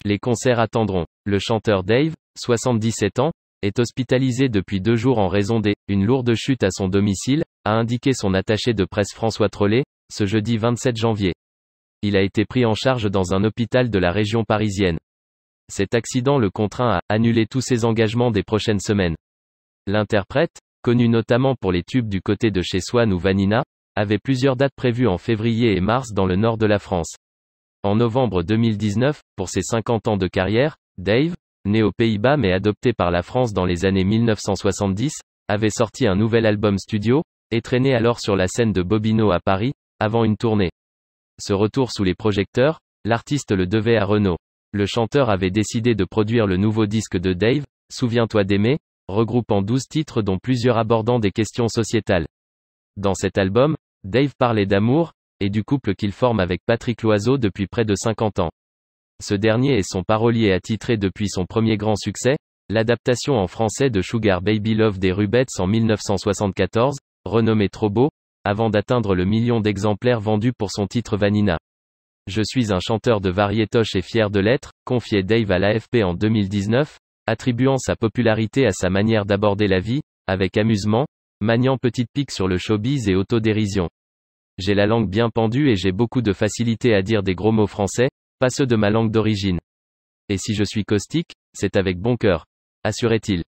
Les concerts attendront. Le chanteur Dave, 77 ans, est hospitalisé depuis 2 jours en raison d'une lourde chute à son domicile, a indiqué son attaché de presse François Trollet, ce jeudi 27 janvier. Il a été pris en charge dans un hôpital de la région parisienne. Cet accident le contraint à annuler tous ses engagements des prochaines semaines. L'interprète, connu notamment pour les tubes du côté de chez Swan ou Vanina, avait plusieurs dates prévues en février et mars dans le nord de la France. En novembre 2019, pour ses 50 ans de carrière, Dave, né aux Pays-Bas mais adopté par la France dans les années 1970, avait sorti un nouvel album studio, et traînait alors sur la scène de Bobino à Paris, avant une tournée. Ce retour sous les projecteurs, l'artiste le devait à Renaud. Le chanteur avait décidé de produire le nouveau disque de Dave, Souviens-toi d'aimer, regroupant 12 titres dont plusieurs abordant des questions sociétales. Dans cet album, Dave parlait d'amour, et du couple qu'il forme avec Patrick Loiseau depuis près de 50 ans. Ce dernier est son parolier attitré depuis son premier grand succès, l'adaptation en français de Sugar Baby Love des Rubettes en 1974, renommé Trop beau, avant d'atteindre le million d'exemplaires vendus pour son titre Vanina. Je suis un chanteur de variétoche et fier de l'être, confiait Dave à l'AFP en 2019, attribuant sa popularité à sa manière d'aborder la vie, avec amusement, maniant petite pique sur le showbiz et autodérision. J'ai la langue bien pendue et j'ai beaucoup de facilité à dire des gros mots français, pas ceux de ma langue d'origine. Et si je suis caustique, c'est avec bon cœur, assurait-il.